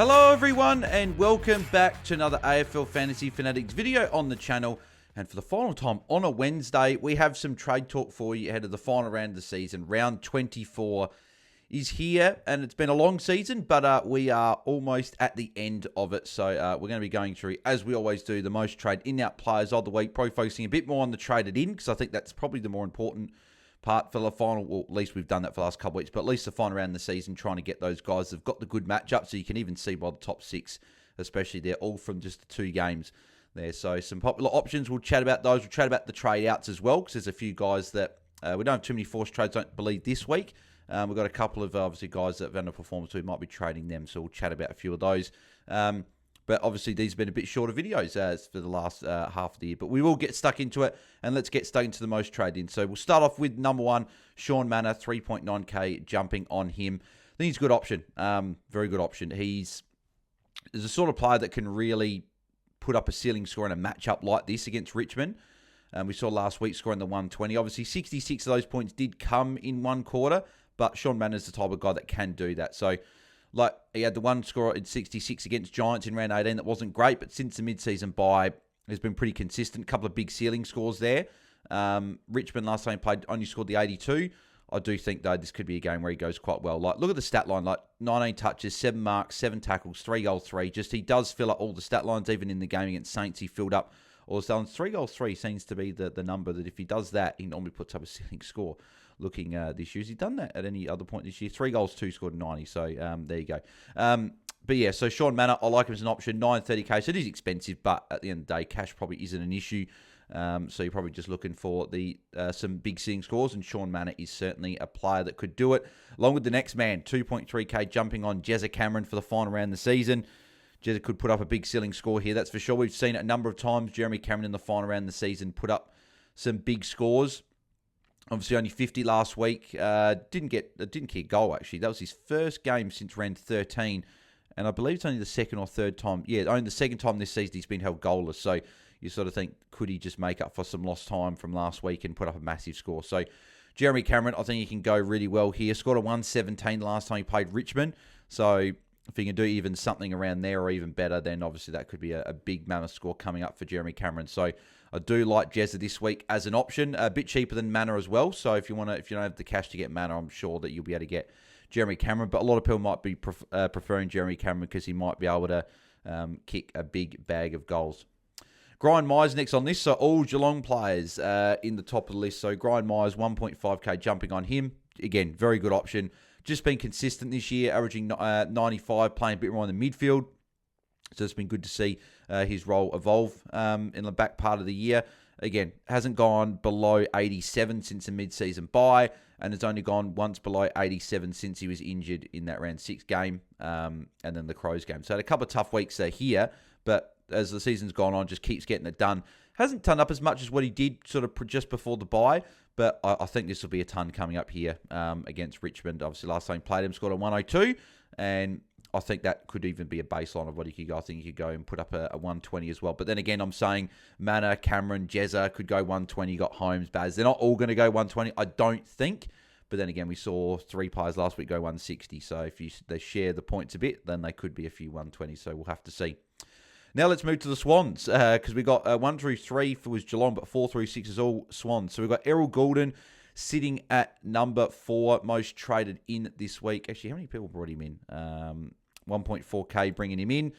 Hello everyone and welcome back to another AFL Fantasy Fanatics video on the channel. And for the final time on a Wednesday, we have some trade talk for you ahead of the final round of the season. Round 24 is here and it's been a long season, but we are almost at the end of it. So we're going to be going through, as we always do, the most trade in-out players of the week, probably focusing a bit more on the traded in because I think that's probably the more important part for the final. Well, at least we've done that for the last couple of weeks, but at least the final round of the season, trying to get those guys that have got the good matchup, so you can even see by the top six, especially they're all from just the 2 games there. So some popular options, we'll chat about those. We'll chat about the trade outs as well, because there's a few guys that we don't have too many forced trades, don't believe, this week. We've got a couple of obviously guys that have underperformed, so we might be trading them, so we'll chat about a few of those. But obviously, these have been a bit shorter videos for the last half of the year. But we will get stuck into it, and let's get stuck into the most trade in. So we'll start off with number 1, Shawn Manners, 3.9k, jumping on him. I think he's a good option, very good option. He's the sort of player that can really put up a ceiling score in a matchup like this against Richmond. We saw last week scoring the 120. Obviously, 66 of those points did come in one quarter, but Shawn Manners is the type of guy that can do that. So, like, he had the one score in 66 against Giants in round 18 that wasn't great, but since the mid-season bye, has been pretty consistent. A couple of big ceiling scores there. Richmond last time he played only scored the 82. I do think, though, this could be a game where he goes quite well. Like, look at the stat line, like 19 touches, 7 marks, 7 tackles, 3 goals, 3. Just he does fill up all the stat lines. Even in the game against Saints, he filled up all the stat lines. 3 goals, 3 seems to be the number that if he does that, he normally puts up a ceiling score. Looking this year, has he done that at any other point this year? 3 goals, 2 scored 90. So there you go. But yeah, so Shawn Manners, I like him as an option. 930k, so it is expensive, but at the end of the day, cash probably isn't an issue. So you're probably just looking for the some big seeing scores, and Shawn Manners is certainly a player that could do it. Along with the next man, 2.3k, jumping on Jezza Cameron for the final round of the season. Jezza could put up a big ceiling score here, that's for sure. We've seen it a number of times. Jeremy Cameron in the final round of the season put up some big scores. Obviously, only 50 last week. Didn't kick a goal, actually. That was his first game since round 13. And I believe it's only the second or third time. Yeah, only the second time this season he's been held goalless. So you sort of think, could he just make up for some lost time from last week and put up a massive score? So Jeremy Cameron, I think he can go really well here. Scored a 117 last time he played Richmond. So if he can do even something around there or even better, then obviously that could be a big mammoth score coming up for Jeremy Cameron. So I do like Jezza this week as an option. A bit cheaper than Manners as well. So if you don't have the cash to get Manners, I'm sure that you'll be able to get Jeremy Cameron. But a lot of people might be preferring Jeremy Cameron because he might be able to kick a big bag of goals. Grind Myers next on this. So all Geelong players in the top of the list. So Grind Myers, 1.5k, jumping on him. Again, very good option. Just been consistent this year, averaging 95, playing a bit more in the midfield. So it's been good to see his role evolve in the back part of the year. Again, hasn't gone below 87 since the mid-season bye, and has only gone once below 87 since he was injured in that round 6 game, and then the Crows game. So had a couple of tough weeks here, but as the season's gone on, just keeps getting it done. Hasn't turned up as much as what he did sort of just before the bye, but I think this will be a ton coming up here against Richmond. Obviously, last time he played him, scored a 102, and I think that could even be a baseline of what he could go. I think he could go and put up a 120 as well. But then again, I'm saying Manners, Cameron, Jezza could go 120. Got Holmes, Baz. They're not all going to go 120, I don't think. But then again, we saw 3 players last week go 160. So if they share the points a bit, then they could be a few 120. So we'll have to see. Now let's move to the Swans, because we got 1 through 3 was Geelong, but 4 through 6 is all Swans. So we've got Errol Gordon sitting at number 4, most traded in this week. Actually, how many people brought him in? 1.4k bringing him in.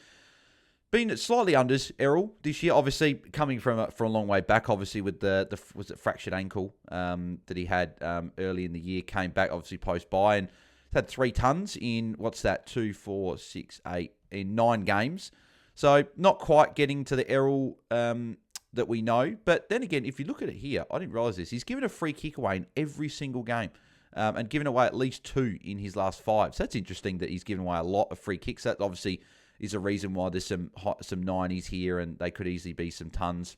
Been slightly unders, Errol, this year. Obviously, coming from a long way back, obviously, with the was it fractured ankle that he had early in the year. Came back, obviously, post-bye, and had 3 tons in, 2, 4, 6, 8, in 9 games. So, not quite getting to the Errol that we know. But then again, if you look at it here, I didn't realise this. He's given a free kick away in every single game. And given away at least 2 in his last 5. So that's interesting that he's given away a lot of free kicks. That obviously is a reason why there's some 90s here, and they could easily be some tons.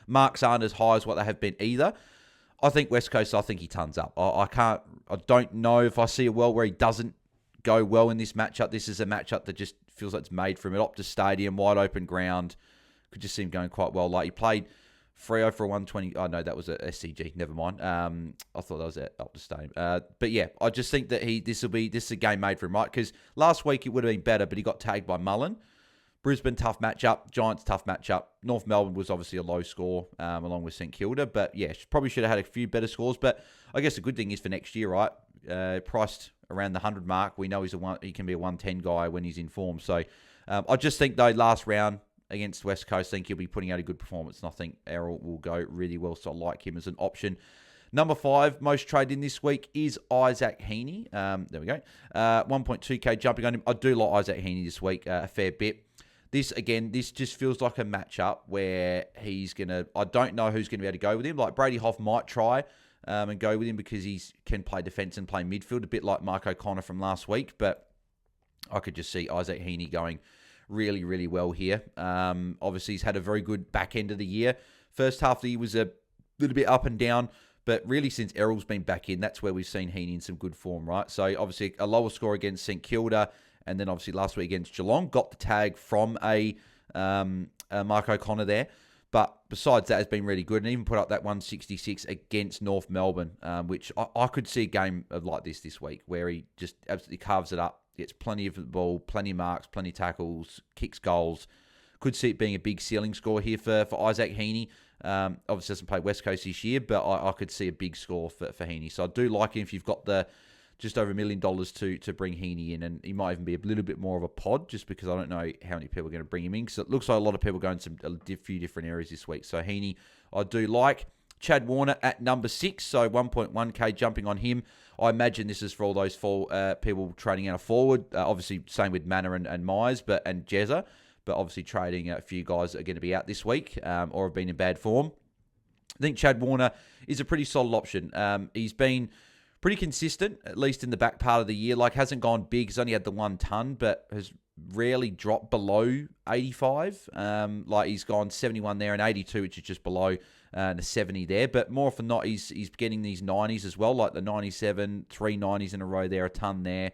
Marks aren't as high as what they have been either. I think West Coast, I think he tons up. I don't know if I see a world where he doesn't go well in this matchup. This is a matchup that just feels like it's made from an Optus Stadium, wide open ground. Could just see him going quite well. Like he played Freo for a 120. Oh, no, that was a SCG. Never mind. I thought that was at Optus Stadium. But yeah, I just think that this is a game made for him, right? Because last week it would have been better, but he got tagged by Mullen. Brisbane, tough matchup. Giants, tough matchup. North Melbourne was obviously a low score, along with St Kilda. But yeah, probably should have had a few better scores. But I guess the good thing is for next year, right? Priced around the 100 mark. We know he can be a 110 guy when he's in form. So I just think, though, last round against West Coast, I think he'll be putting out a good performance. And I think Errol will go really well. So I like him as an option. Number 5, most traded in this week is Isaac Heaney. There we go. 1.2k jumping on him. I do like Isaac Heaney this week a fair bit. This just feels like a matchup where he's going to... I don't know who's going to be able to go with him. Like, Brady Hoff might try and go with him because he can play defence and play midfield, a bit like Mark O'Connor from last week. But I could just see Isaac Heaney going really, really well here. Obviously, he's had a very good back end of the year. First half of the year was a little bit up and down. But really, since Errol's been back in, that's where we've seen Heaney in some good form, right? So, obviously, a lower score against St Kilda. And then, obviously, last week against Geelong, got the tag from a Mark O'Connor there. But besides that, has been really good. And even put up that 166 against North Melbourne, which I could see a game like this week, where he just absolutely carves it up, gets plenty of the ball, plenty of marks, plenty of tackles, kicks goals. Could see it being a big ceiling score here for Isaac Heaney. Obviously, doesn't play West Coast this year, but I could see a big score for Heaney. So I do like him if you've got the just over $1 million to bring Heaney in, and he might even be a little bit more of a pod, just because I don't know how many people are going to bring him in, because it looks like a lot of people going a few different areas this week. So Heaney, I do like. Chad Warner at number 6, so 1.1k jumping on him. I imagine this is for all those people trading out a forward. Obviously, same with Manor and Myers, and Jezza, but obviously trading a few guys that are going to be out this week or have been in bad form. I think Chad Warner is a pretty solid option. He's been pretty consistent, at least in the back part of the year. Like, hasn't gone big. He's only had the 1 ton, but has rarely dropped below 85. Like, he's gone 71 there and 82, which is just below the 70 there. But more often than not, he's getting these 90s as well, like the 97, 3 90s in a row there, a ton there.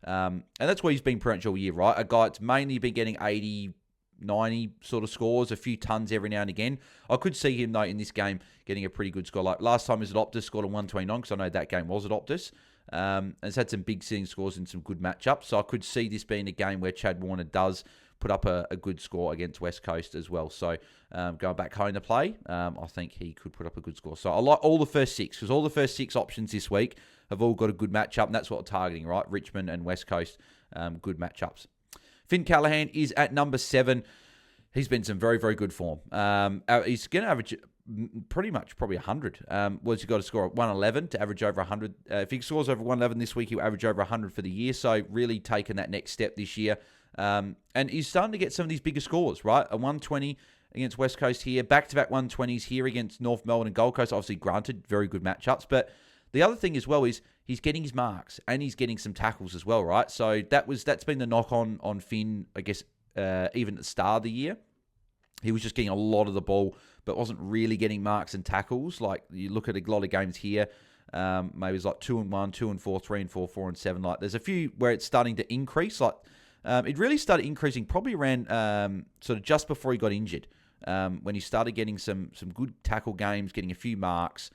And that's where he's been pretty much all year, right? A guy that's mainly been getting 80, 90 sort of scores, a few tons every now and again. I could see him, though, in this game getting a pretty good score. Like last time he was at Optus, scored a 129, because I know that game was at Optus. And it's had some big ceiling scores and some good matchups. So I could see this being a game where Chad Warner does put up a good score against West Coast as well. So going back home to play, I think he could put up a good score. So I like all the first 6, because all the first 6 options this week have all got a good matchup, and that's what we're targeting, right? Richmond and West Coast, good matchups. Finn Callahan is at number 7. He's been in some very, very good form. He's going to average pretty much probably 100. He's got to score 111 to average over 100. If he scores over 111 this week, he'll average over 100 for the year. So really taking that next step this year. And he's starting to get some of these bigger scores, right? A 120 against West Coast here. Back-to-back 120s here against North Melbourne and Gold Coast. Obviously, granted, very good matchups. But the other thing as well is he's getting his marks and he's getting some tackles as well, right? So that's been the knock on Finn, I guess, even at the start of the year. He was just getting a lot of the ball, but wasn't really getting marks and tackles. Like, you look at a lot of games here, maybe it's like 2-1, 2-4, 3-4, 4-7. Like, there's a few where it's starting to increase. Like, it really started increasing probably around sort of just before he got injured, when he started getting some good tackle games, getting a few marks.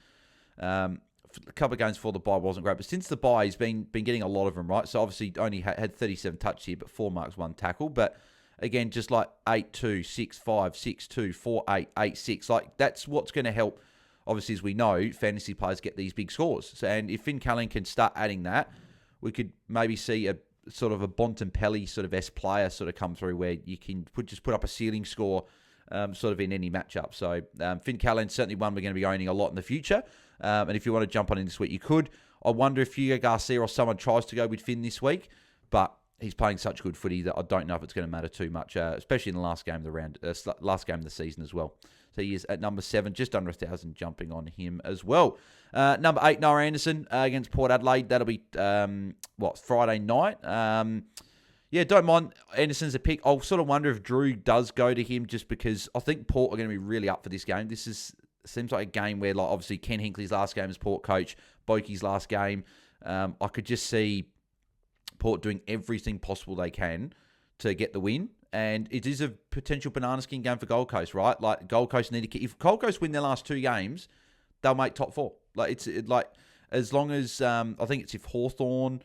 A couple of games before the bye wasn't great, but since the bye, he's been getting a lot of them, right? So obviously only had 37 touches here, but 4 marks, 1 tackle. But again, just like 8-2, 6-5, 6-2, 4-8, 8-6. Like, that's what's going to help, obviously, as we know, fantasy players get these big scores. So, and if Finn Callahan can start adding that, we could maybe see a sort of a Bontempelli sort of S player sort of come through, where you can just put up a ceiling score sort of in any matchup. So Finn Callahan's certainly one we're going to be owning a lot in the future. And if you want to jump on in this week, you could. I wonder if Hugo Garcia or someone tries to go with Finn this week, but he's playing such good footy that I don't know if it's going to matter too much, especially in the last game of the round, last game of the season as well. So he is at number 7, just under 1,000 jumping on him as well. Number 8, Narelle Anderson against Port Adelaide. That'll be, Friday night. Don't mind Anderson's a pick. I'll sort of wonder if Drew does go to him, just because I think Port are going to be really up for this game. Seems like a game where, like, obviously Ken Hinkley's last game as Port coach, Boakey's last game. I could just see Port doing everything possible they can to get the win. And it is a potential banana skin game for Gold Coast, right? Like, Gold Coast need to... If Gold Coast win their last 2 games, they'll make top 4. Like, as long as... I think it's if Hawthorn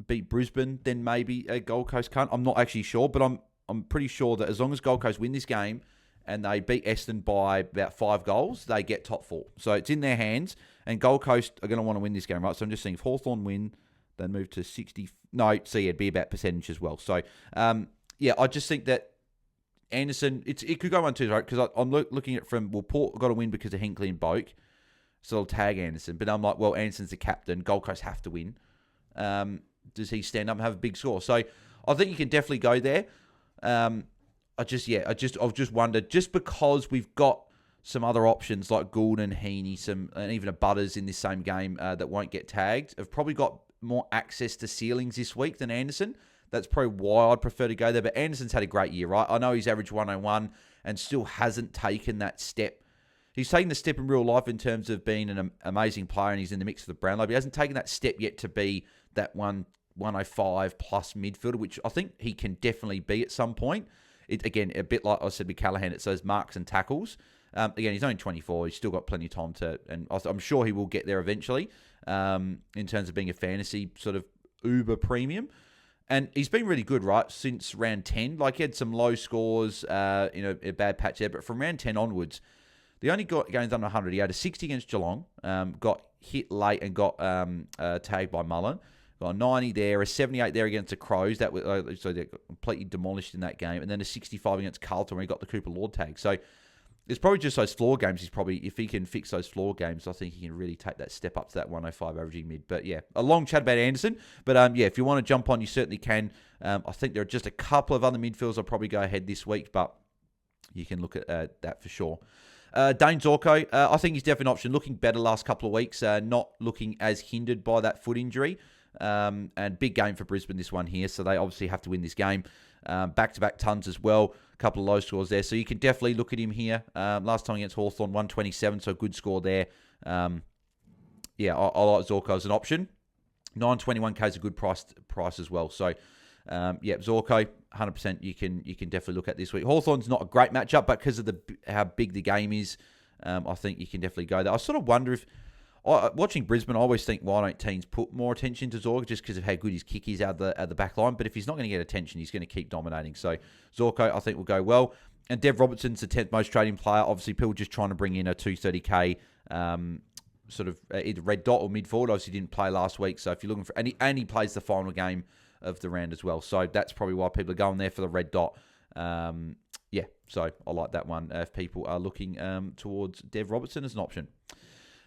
beat Brisbane, then maybe Gold Coast can't. I'm not actually sure, but I'm pretty sure that as long as Gold Coast win this game and they beat Essendon by about 5 goals, they get top 4. So it's in their hands, and Gold Coast are going to want to win this game, right? So I'm just saying if Hawthorn win, they move to 60... No, see, it'd be about percentage as well. So, I just think that Anderson, it could go 1-2, right? Because I'm looking at from, well, Port got to win because of Hinkley and Boak, so I'll tag Anderson. But I'm like, well, Anderson's the captain. Gold Coast have to win. Does he stand up and have a big score? So I think you can definitely go there. I've just wondered, just because we've got some other options like Gould and Heaney, and even a Butters in this same game that won't get tagged, have probably got more access to ceilings this week than Anderson. That's probably why I'd prefer to go there. But Anderson's had a great year, right? I know he's averaged 101 and still hasn't taken that step. He's taken the step in real life in terms of being an amazing player, and he's in the mix for the Brownlow, but he hasn't taken that step yet to be that 105 plus midfielder, which I think he can definitely be at some point. Again, a bit like I said with Callahan, it's those marks and tackles. Again, he's only 24. He's still got plenty of time to, and I'm sure he will get there eventually in terms of being a fantasy sort of uber premium. And he's been really good, right, since round 10. Like, he had some low scores, a bad patch there, but from round 10 onwards, the only games under 100, he had a 60 against Geelong, got hit late and got tagged by Mullen. Got a 90 there, a 78 there against the Crows. That was so they got completely demolished in that game, and then a 65 against Carlton where he got the Cooper Lord tag. So it's probably just those floor games. He's probably, if he can fix those floor games, I think he can really take that step up to that 105 averaging mid. But yeah, a long chat about Anderson. But if you want to jump on, you certainly can. I think there are just a couple of other midfielders I'll probably go ahead this week, but you can look at that for sure. Dane Zorko, I think he's definitely an option. Looking better last couple of weeks, not looking as hindered by that foot injury. And big game for Brisbane, this one here. So they obviously have to win this game. Back-to-back tons as well. A couple of low scores there. So you can definitely look at him here. Last time against Hawthorn, 127. So good score there. I like Zorko as an option. 921k is a good price as well. So, Zorko, 100% you can definitely look at this week. Hawthorn's not a great matchup, but because of how big the game is, I think you can definitely go there. I sort of wonder if, watching Brisbane, I always think, why don't teams put more attention to Zorko just because of how good his kick is out the back line. But if he's not going to get attention, he's going to keep dominating. So Zorko, I think, will go well. And Dev Robertson's the 10th most trading player. Obviously, people just trying to bring in a 230k sort of either red dot or mid forward. Obviously, didn't play last week. So if you're looking for... And he plays the final game of the round as well. So that's probably why people are going there for the red dot. So I like that one if people are looking towards Dev Robertson as an option.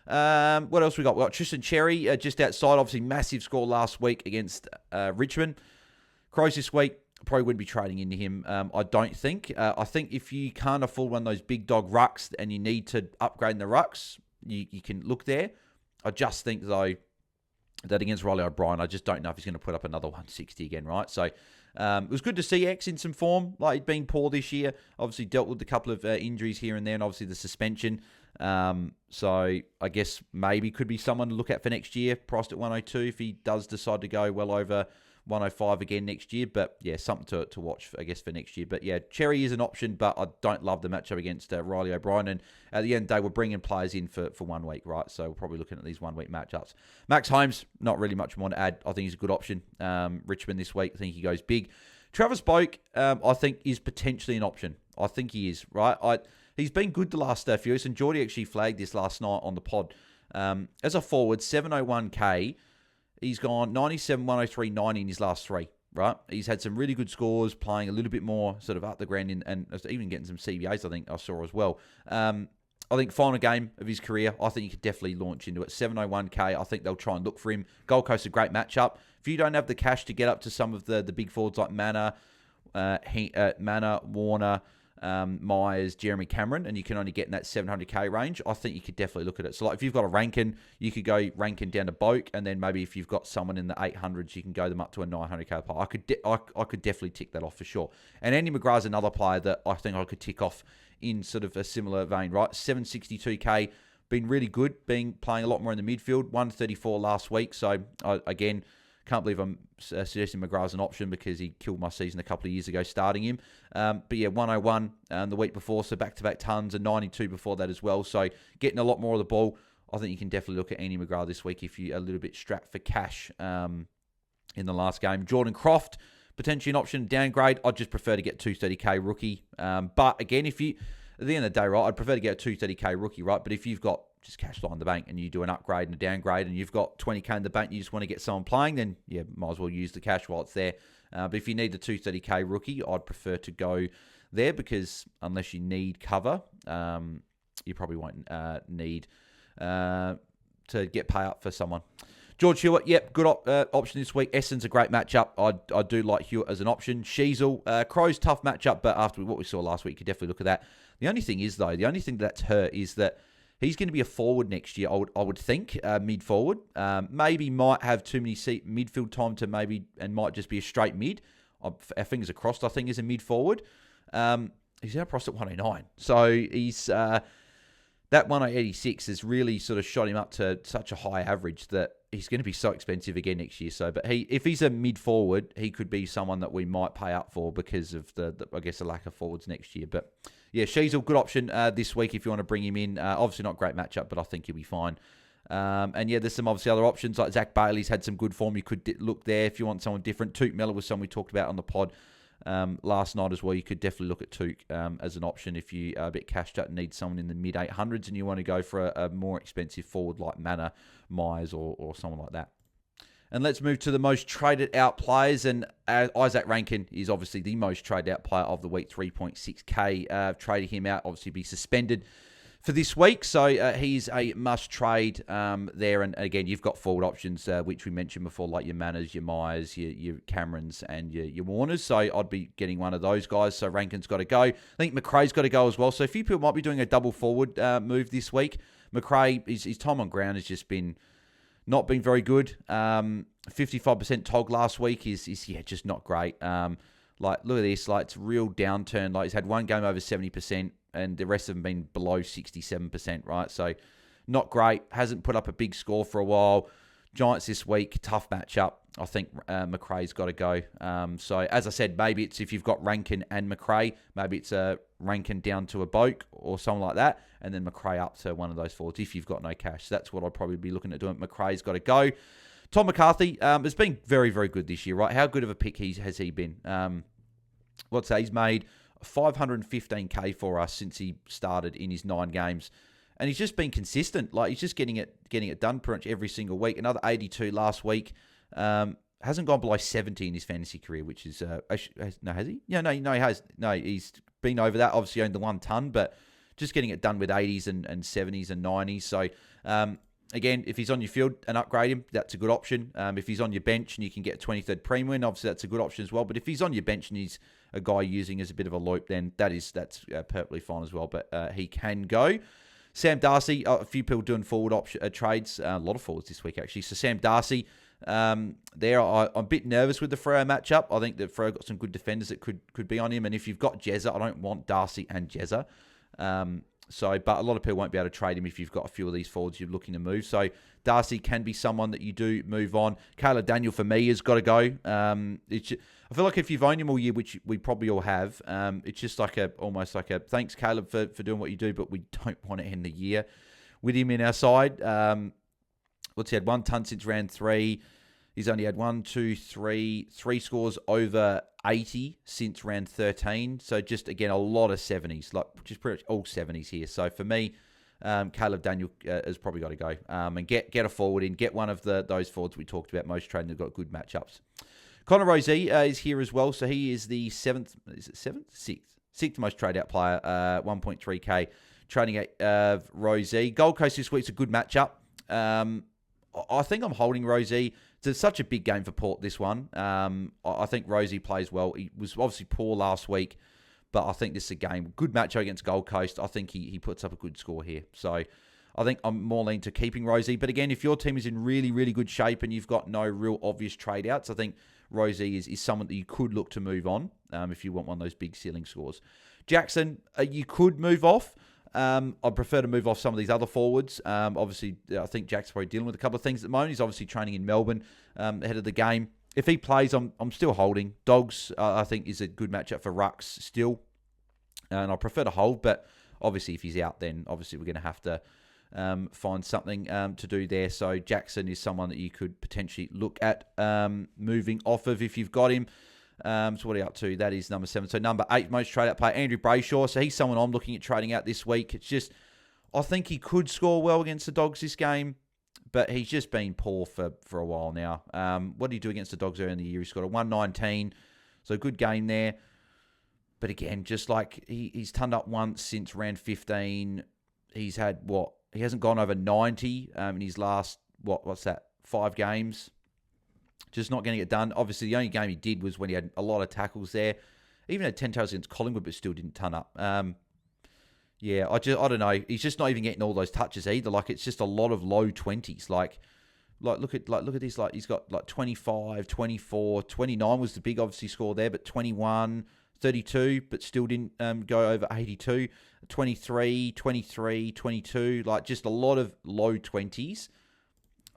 What else we got? We got Tristan Cherry just outside. Obviously, massive score last week against Richmond. Crows this week, probably wouldn't be trading into him, I don't think. I think if you can't afford one of those big dog rucks and you need to upgrade in the rucks, you can look there. I just think, though, that against Riley O'Brien, I just don't know if he's going to put up another 160 again, right? So it was good to see X in some form. Like, he'd been poor this year. Obviously, dealt with a couple of injuries here and there, and obviously the suspension. So I guess maybe could be someone to look at for next year, priced at 102 if he does decide to go well over 105 again next year. But yeah, something to watch, I guess, for next year. But yeah, Cherry is an option, but I don't love the matchup against Riley O'Brien. And at the end of the day, we're bringing players in for 1 week, right? So we're probably looking at these 1 week matchups. Max Holmes, not really much more to add. I think he's a good option. Richmond this week, I think he goes big. Travis Boak, I think, is potentially an option. I think he is, right? He's been good the last few weeks, and Jordy actually flagged this last night on the pod. As a forward, 701k, he's gone 97, 103, 90 in his last 3, right? He's had some really good scores, playing a little bit more sort of up the ground, and even getting some CBAs, I think I saw as well. I think final game of his career, I think you could definitely launch into it. 701k, I think they'll try and look for him. Gold Coast, a great matchup. If you don't have the cash to get up to some of the big forwards like Manor, Warner, Myers, Jeremy Cameron, and you can only get in that 700k range, I think you could definitely look at it. So like if you've got a Rankin, you could go Rankin down to Boak, and then maybe if you've got someone in the 800s, you can go them up to a 900k player. I could definitely tick that off for sure. And Andy McGrath's another player that I think I could tick off in sort of a similar vein, right? 762k, been really good, playing a lot more in the midfield, 134 last week. So again, Can't believe I'm suggesting McGrath as an option because he killed my season a couple of years ago starting him. But yeah, 101 the week before, so back-to-back tons, and 92 before that as well. So getting a lot more of the ball. I think you can definitely look at Andy McGrath this week if you're a little bit strapped for cash in the last game. Jordan Croft, potentially an option, downgrade. I'd just prefer to get 230k rookie. But again, if you, at the end of the day, right, I'd prefer to get a 230k rookie, right? But if you've got just cash line in the bank and you do an upgrade and a downgrade and you've got 20k in the bank and you just want to get someone playing, then yeah, might as well use the cash while it's there. But if you need the 230k rookie, I'd prefer to go there because unless you need cover, you probably won't need to get pay up for someone. George Hewitt, yep, good option this week. Essendon's a great matchup. I do like Hewitt as an option. Sheezel, Crow's tough matchup, but after what we saw last week, you could definitely look at that. The only thing is, though, the only thing that's hurt is that he's going to be a forward next year, I would think, mid-forward. Maybe might have too many midfield time to maybe, and might just be a straight mid. Our fingers are crossed, I think, as a mid-forward. He's now priced at 109. So he's that 186 has really sort of shot him up to such a high average that he's going to be so expensive again next year. So, but if he's a mid-forward, he could be someone that we might pay up for because of the lack of forwards next year. But yeah, she's a good option this week if you want to bring him in. Obviously not a great matchup, but I think he'll be fine. And yeah, there's some obviously other options like Zach Bailey's had some good form. You could look there if you want someone different. Touk Miller was someone we talked about on the pod last night as well. You could definitely look at Touk as an option if you are a bit cashed out and need someone in the mid 800s and you want to go for a more expensive forward like Manor, Myers or someone like that. And let's move to the most traded out players. And Isaac Rankin is obviously the most traded out player of the week, 3.6k. Trading him out, obviously be suspended for this week. So he's a must trade there. And again, you've got forward options, which we mentioned before, like your Manners, your Myers, your Camerons, and your Warners. So I'd be getting one of those guys. So Rankin's got to go. I think McCrae's got to go as well. So a few people might be doing a double forward move this week. McCrae, his time on ground has just been not been very good. 55% tog last week is just not great. Like, look at this. Like, it's a real downturn. Like, he's had one game over 70%, and the rest of them been below 67%, right? So, not great. Hasn't put up a big score for a while. Giants this week, tough matchup. I think McCrae's got to go. So, as I said, maybe it's if you've got Rankin and McCrae, maybe it's a Rankin down to a Boak or something like that, and then McCrae up to one of those forwards if you've got no cash. That's what I'd probably be looking at doing. McCrae's got to go. Tom McCarthy has been very, very good this year, right? How good of a pick has he been? Let's say he's made 515k for us since he started in his 9 games. And he's just been consistent. Like, he's just getting it done pretty much every single week. Another 82 last week. Hasn't gone below 70 in his fantasy career, which is... no, has he? Yeah, no, he has. No, he's been over that. Obviously owned the 1 ton, but just getting it done with 80s and 70s and 90s. So, again, if he's on your field and upgrade him, that's a good option. If he's on your bench and you can get a 23rd premium, obviously that's a good option as well. But if he's on your bench and he's a guy using as a bit of a loop, then that's perfectly fine as well. But he can go. Sam Darcy, a few people doing forward trades, a lot of forwards this week actually. So Sam Darcy, I'm a bit nervous with the Freo matchup. I think that Freo got some good defenders that could be on him. And if you've got Jezza, I don't want Darcy and Jezza. But a lot of people won't be able to trade him if you've got a few of these forwards you're looking to move. So Darcy can be someone that you do move on. Caleb Daniel for me has got to go. I feel like if you've owned him all year, which we probably all have, it's just like almost like a thanks, Caleb, for doing what you do, but we don't want to end the year with him in our side. He had 1 ton since round 3. He's only had 3 scores over 80 since round 13. So just, again, a lot of 70s, like just pretty much all 70s here. So for me, Caleb Daniel has probably got to go. And get a forward in. Get one of those forwards we talked about, most trading, they've got good matchups. Connor Rozee is here as well. So he is the 7th, is it 7th? 6th most trade out player, 1.3k. Trading at Rozee. Gold Coast this week's a good matchup. I think I'm holding Rozee. It's such a big game for Port, this one. I think Rozee plays well. He was obviously poor last week, but I think this is a game. Good matchup against Gold Coast. I think he puts up a good score here. So I think I'm more leaning to keeping Rozee. But again, if your team is in really, really good shape and you've got no real obvious trade outs, I think Rozee is someone that you could look to move on if you want one of those big ceiling scores. Jackson, you could move off. I'd prefer to move off some of these other forwards. Obviously, I think Jack's probably dealing with a couple of things at the moment. He's obviously training in Melbourne ahead of the game. If he plays, I'm still holding. Dogs, I think, is a good matchup for Rucks still. And I prefer to hold, but obviously if he's out, then obviously we're going to have to find something to do there. So Jackson is someone that you could potentially look at moving off of if you've got him. So what are you up to? That is number 7. So number 8, most trade-out player, Andrew Brayshaw. So he's someone I'm looking at trading out this week. It's just, I think he could score well against the Dogs this game, but he's just been poor for a while now. What did he do against the Dogs earlier in the year? He scored a 119, so good game there. But again, just like he's turned up once since round 15. He's had, he hasn't gone over 90 in his last, what's that, 5 games. Just not getting it done. Obviously, the only game he did was when he had a lot of tackles there. Even had 10 tackles against Collingwood, but still didn't turn up. Yeah, I don't know. He's just not even getting all those touches either. Like, it's just a lot of low 20s. Like look at this. Like, he's got like 25, 24, 29 was the big obviously score there, but 21, 32, but still didn't go over 82. 23, 23, 22. Like, just a lot of low 20s.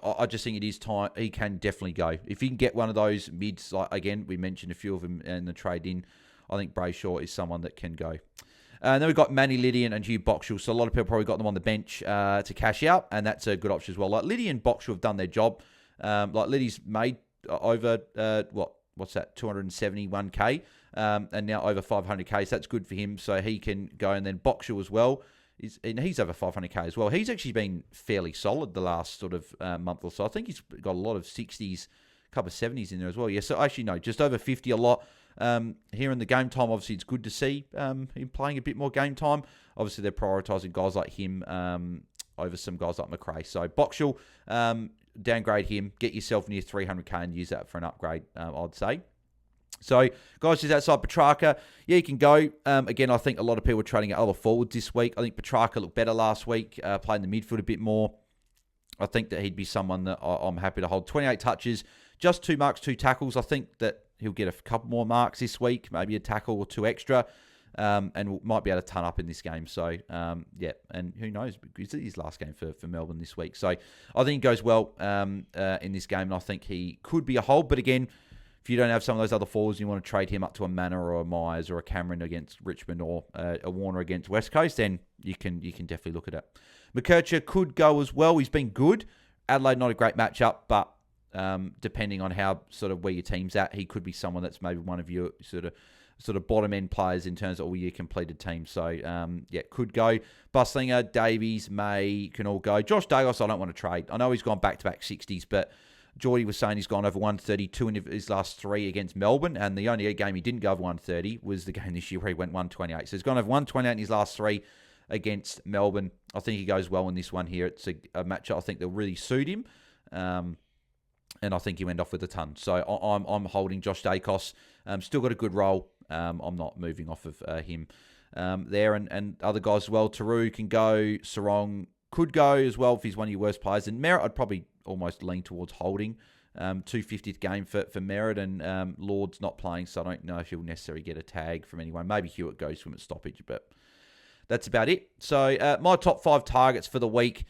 I just think it is time. He can definitely go. If he can get one of those mids, like again, we mentioned a few of them in the trade in, I think Brayshaw is someone that can go. And then we've got Manny Lydian and Hugh Boxall. So a lot of people probably got them on the bench to cash out, and that's a good option as well. Like Lydian and Boxall have done their job. Like Liddy's made over, what's that, 271k, and now over 500k. So that's good for him. So he can go. And then Boxall as well. He's over 500k as well. He's actually been fairly solid the last sort of month or so. I think he's got a lot of 60s, a couple of 70s in there as well. Yeah, so actually, no, just over 50 a lot. Here in the game time, obviously, it's good to see him playing a bit more game time. Obviously, they're prioritising guys like him over some guys like McCrae. So, Boxall, downgrade him, get yourself near 300k and use that for an upgrade, I'd say. So, guys, just outside Petrarca, yeah, you can go. Again, I think a lot of people are trading at other forwards this week. I think Petrarca looked better last week, playing the midfield a bit more. I think that he'd be someone that I'm happy to hold. 28 touches, just 2 marks, 2 tackles. I think that he'll get a couple more marks this week, maybe a tackle or 2 extra, and might be able to ton up in this game. So, yeah, and who knows? It's his last game for Melbourne this week. So, I think he goes well in this game, and I think he could be a hold. But again, if you don't have some of those other forwards, you want to trade him up to a Manor or a Myers or a Cameron against Richmond or a Warner against West Coast, then you can definitely look at it. McCurcher could go as well. He's been good. Adelaide, not a great matchup, but depending on how sort of where your team's at, he could be someone that's maybe one of your sort of bottom end players in terms of all your completed teams. So yeah, could go. Buslinger, Davies, May can all go. Josh Dagos, I don't want to trade. I know he's gone back-to-back 60s, but Jordy was saying he's gone over 132 in his last 3 against Melbourne, and the only game he didn't go over 130 was the game this year where he went 128. So he's gone over 128 in his last 3 against Melbourne. I think he goes well in this one here. It's a matchup I think that'll really suit him, and I think he'll end off with a ton. So I'm holding Josh Dacos. Still got a good role. I'm not moving off of him there, and other guys as well. Taru can go. Sarong could go as well if he's one of your worst players. And Merritt, I'd probably almost lean towards holding. 250th game for Merritt, and Lord's not playing, so I don't know if he'll necessarily get a tag from anyone. Maybe Hewitt goes to him at stoppage, but that's about it. So my top 5 targets for the week.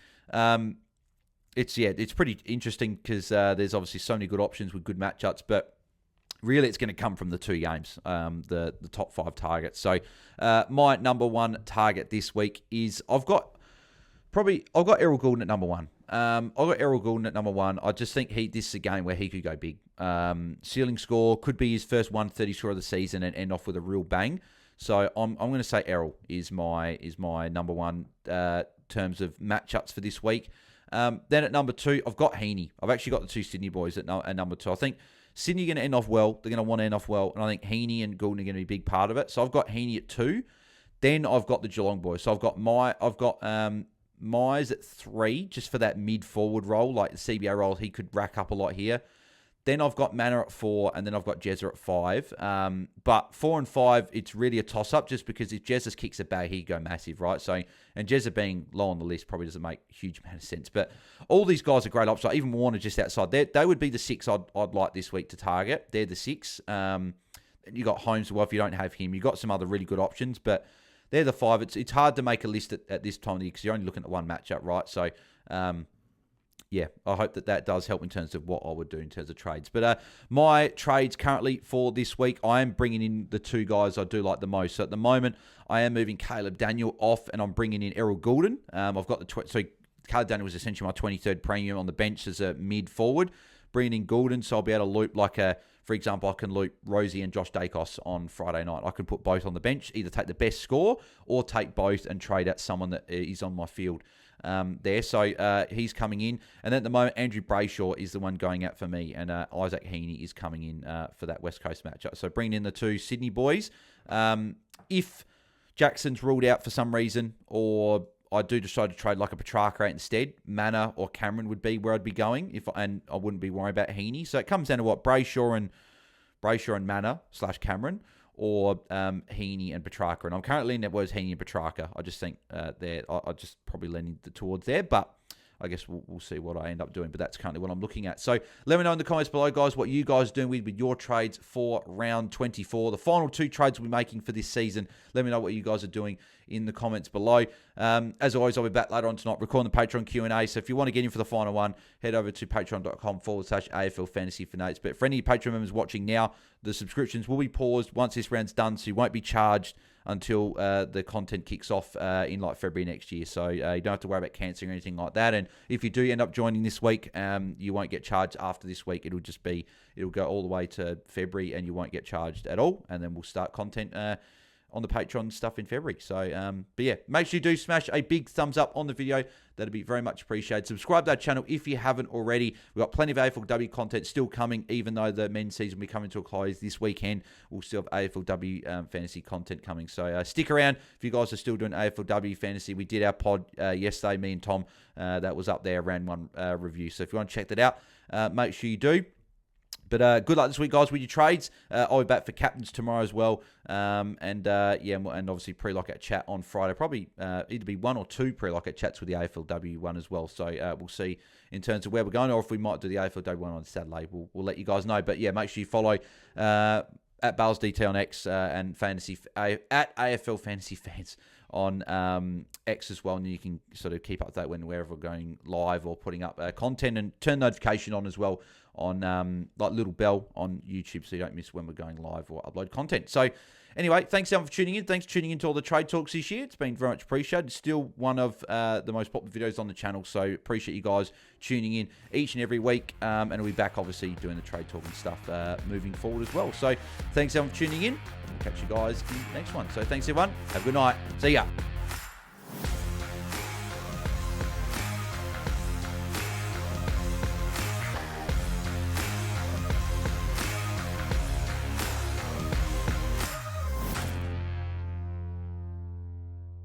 It's pretty interesting because there's obviously so many good options with good matchups, but really it's going to come from the 2 games, the top 5 targets. So my number 1 target this week is I've got Errol Gordon at number 1. I've got Errol Gordon at number 1. I just think this is a game where he could go big. Ceiling score could be his first 130 score of the season and end off with a real bang. So I'm going to say Errol is my number 1 terms of matchups for this week. Then at number 2, I've got Heaney. I've actually got the 2 Sydney boys at number 2. I think Sydney are going to end off well. They're going to want to end off well, and I think Heaney and Gordon are going to be a big part of it. So I've got Heaney at 2. Then I've got the Geelong boys. So I've got Myers at 3, just for that mid-forward role, like the CBA role. He could rack up a lot here. Then I've got Manor at 4, and then I've got Jezza at 5. But 4 and 5, it's really a toss-up, just because if Jezza kicks a bag, he'd go massive, right? So, and Jezza being low on the list probably doesn't make a huge amount of sense. But all these guys are great options. Even Warner just outside. They would be the 6 I'd like this week to target. They're the 6. You got Holmes as well if you don't have him. You got some other really good options, but they're the 5. It's hard to make a list at this time of the year because you're only looking at one matchup, right? So, yeah, I hope that does help in terms of what I would do in terms of trades. But my trades currently for this week, I am bringing in the 2 guys I do like the most. So at the moment, I am moving Caleb Daniel off, and I'm bringing in Errol Gordon. I've got so Caleb Daniel was essentially my 23rd premium on the bench as a mid forward. Bringing in Gordon, so I'll be able to loop for example, I can loop Rozee and Josh Dacos on Friday night. I can put both on the bench, either take the best score or take both and trade out someone that is on my field there. So he's coming in. And then at the moment, Andrew Brayshaw is the one going out for me. And Isaac Heaney is coming in for that West Coast matchup. So bringing in the 2 Sydney boys. If Jackson's ruled out for some reason, or I do decide to trade like a Petrarca out instead, Manor or Cameron would be where I'd be going, and I wouldn't be worried about Heaney. So it comes down to what, Brayshaw and Manor / Cameron, or Heaney and Petrarca. And I'm currently in that words Heaney and Petrarca. I just think I just probably leaning towards there, but I guess we'll see what I end up doing, but that's currently what I'm looking at. So let me know in the comments below, guys, what you guys are doing with your trades for round 24. The final 2 trades we'll be making for this season. Let me know what you guys are doing in the comments below. As always, I'll be back later on tonight recording the Patreon Q&A. So if you want to get in for the final one, head over to patreon.com/AFL Fantasy Fanatics. But for any Patreon members watching now, the subscriptions will be paused once this round's done, so you won't be charged until the content kicks off in like February next year. So you don't have to worry about cancelling or anything like that. And if you do end up joining this week, you won't get charged after this week. It'll go all the way to February and you won't get charged at all. And then we'll start content on the Patreon stuff in February. So, but yeah, make sure you do smash a big thumbs up on the video. That'd be very much appreciated. Subscribe to our channel if you haven't already. We've got plenty of AFLW content still coming, even though the men's season will be coming to a close this weekend. We'll still have AFLW fantasy content coming. So stick around if you guys are still doing AFLW fantasy. We did our pod yesterday, me and Tom. That was up there, round 1 review. So if you want to check that out, make sure you do. But good luck this week, guys, with your trades. I'll be back for captains tomorrow as well. And obviously pre-lockout chat on Friday. Probably either be 1 or 2 pre-lockout chats with the AFLW one as well. So we'll see in terms of where we're going, or if we might do the AFLW one on Saturday. We'll let you guys know. But yeah, make sure you follow at BAILSDT on X and at AFL Fantasy Fans on X as well, and you can sort of keep up to that wherever we're going live or putting up content, and turn notification on as well on like little bell on YouTube so you don't miss when we're going live or upload content. So anyway, thanks everyone for tuning in. Thanks for tuning into all the trade talks this year. It's been very much appreciated. It's still one of the most popular videos on the channel, so appreciate you guys tuning in each and every week, and we'll be back obviously doing the trade talk and stuff moving forward as well. So thanks everyone for tuning in. We'll catch you guys in the next one. So thanks everyone. Have a good night. See ya.